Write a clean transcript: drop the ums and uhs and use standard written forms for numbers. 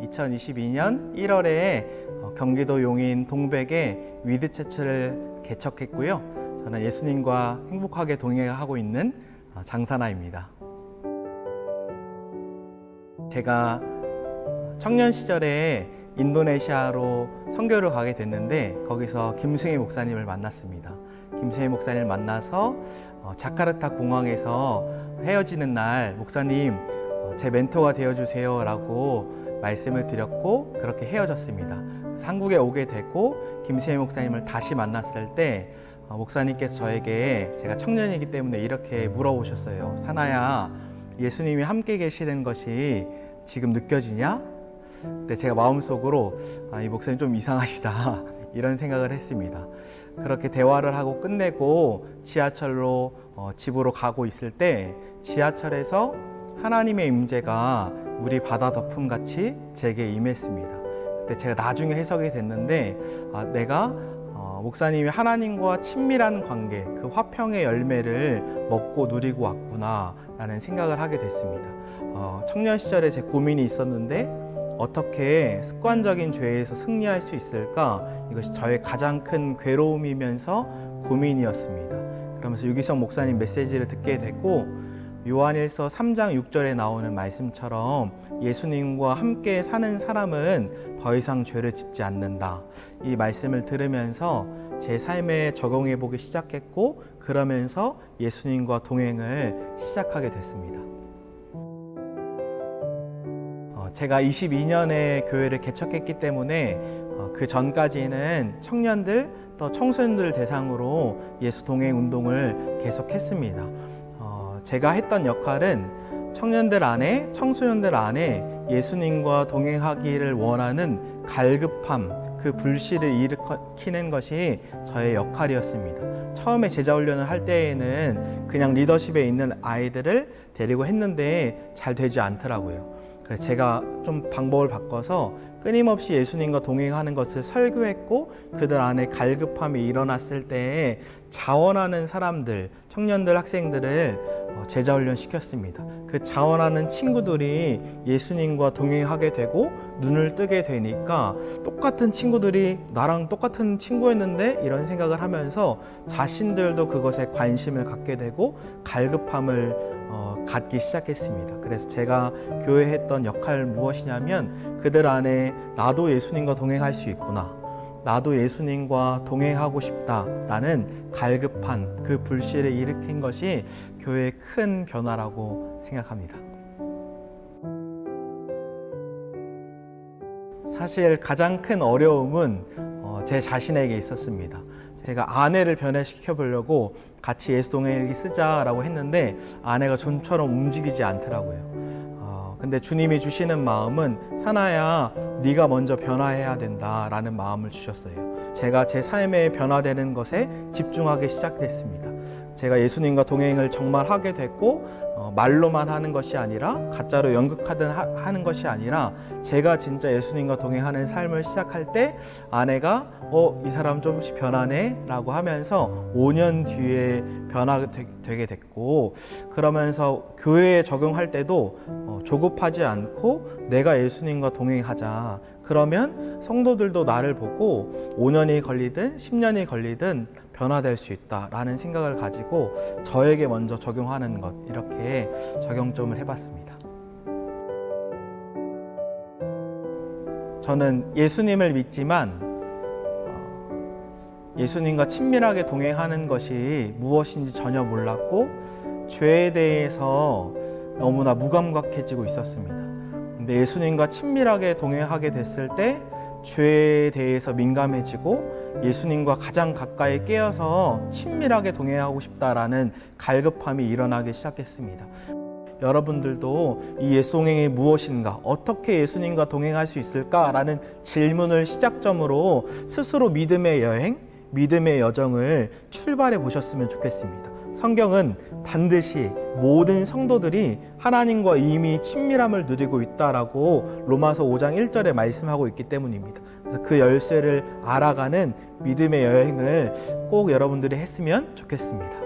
2022년 1월에 경기도 용인 동백에 위드처치를 개척했고요. 저는 예수님과 행복하게 동행하고 있는 장사나입니다. 제가 청년 시절에 인도네시아로 선교를 가게 됐는데 거기서 김승희 목사님을 만났습니다. 김승희 목사님을 만나서 자카르타 공항에서 헤어지는 날 목사님 제 멘토가 되어주세요 라고 말씀을 드렸고 그렇게 헤어졌습니다. 그래서 한국에 오게 되고 김승희 목사님을 다시 만났을 때 목사님께서 저에게 제가 청년이기 때문에 이렇게 물어보셨어요. 사나야, 예수님이 함께 계시는 것이 지금 느껴지냐? 근데 제가 마음속으로 이 목사님 좀 이상하시다 이런 생각을 했습니다. 그렇게 대화를 하고 끝내고 지하철로 집으로 가고 있을 때 지하철에서 하나님의 임재가 물이 바다 덮음같이 제게 임했습니다. 그때 제가 나중에 해석이 됐는데 내가 목사님이 하나님과 친밀한 관계, 그 화평의 열매를 먹고 누리고 왔구나 라는 생각을 하게 됐습니다. 청년 시절에 제 고민이 있었는데 어떻게 습관적인 죄에서 승리할 수 있을까? 이것이 저의 가장 큰 괴로움이면서 고민이었습니다. 그러면서 유기성 목사님 메시지를 듣게 됐고 요한일서 3장 6절에 나오는 말씀처럼 예수님과 함께 사는 사람은 더 이상 죄를 짓지 않는다. 이 말씀을 들으면서 제 삶에 적용해 보기 시작했고 그러면서 예수님과 동행을 시작하게 됐습니다. 제가 22년에 교회를 개척했기 때문에 그 전까지는 청년들 또 청소년들 대상으로 예수 동행 운동을 계속했습니다. 제가 했던 역할은 청년들 안에, 청소년들 안에 예수님과 동행하기를 원하는 갈급함, 그 불씨를 일으키는 것이 저의 역할이었습니다. 처음에 제자훈련을 할 때에는 그냥 리더십에 있는 아이들을 데리고 했는데 잘 되지 않더라고요. 그래서 제가 좀 방법을 바꿔서 끊임없이 예수님과 동행하는 것을 설교했고 그들 안에 갈급함이 일어났을 때 자원하는 사람들, 청년들, 학생들을 제자훈련 시켰습니다. 그 자원하는 친구들이 예수님과 동행하게 되고 눈을 뜨게 되니까 똑같은 친구들이 나랑 똑같은 친구였는데 이런 생각을 하면서 자신들도 그것에 관심을 갖게 되고 갈급함을 갖기 시작했습니다. 그래서 제가 교회에 했던 역할은 무엇이냐면 그들 안에 나도 예수님과 동행할 수 있구나, 나도 예수님과 동행하고 싶다라는 갈급한 그 불씨를 일으킨 것이 교회의 큰 변화라고 생각합니다. 사실 가장 큰 어려움은 제 자신에게 있었습니다. 제가 아내를 변화시켜 보려고 같이 예수 동행일기 쓰자라고 했는데 아내가 좀처럼 움직이지 않더라고요. 근데 주님이 주시는 마음은 사나야, 네가 먼저 변화해야 된다라는 마음을 주셨어요. 제가 제 삶에 변화되는 것에 집중하기 시작했습니다. 제가 예수님과 동행을 정말 하게 됐고 말로만 하는 것이 아니라 가짜로 연극하든 하는 것이 아니라 제가 진짜 예수님과 동행하는 삶을 시작할 때 아내가 이 사람 조금씩 변하네 라고 하면서 5년 뒤에 변화되게 됐고 그러면서 교회에 적용할 때도 조급하지 않고 내가 예수님과 동행하자. 그러면 성도들도 나를 보고 5년이 걸리든 10년이 걸리든 변화될 수 있다라는 생각을 가지고 저에게 먼저 적용하는 것, 이렇게 적용점을 해봤습니다. 저는 예수님을 믿지만 예수님과 친밀하게 동행하는 것이 무엇인지 전혀 몰랐고 죄에 대해서 너무나 무감각해지고 있었습니다. 근데 예수님과 친밀하게 동행하게 됐을 때 죄에 대해서 민감해지고 예수님과 가장 가까이 깨어서 친밀하게 동행하고 싶다라는 갈급함이 일어나기 시작했습니다. 여러분들도 이 예수 동행이 무엇인가, 어떻게 예수님과 동행할 수 있을까라는 질문을 시작점으로 스스로 믿음의 여행, 믿음의 여정을 출발해 보셨으면 좋겠습니다. 성경은 반드시 모든 성도들이 하나님과 이미 친밀함을 누리고 있다라고 로마서 5장 1절에 말씀하고 있기 때문입니다. 그래서 그 열쇠를 알아가는 믿음의 여행을 꼭 여러분들이 했으면 좋겠습니다.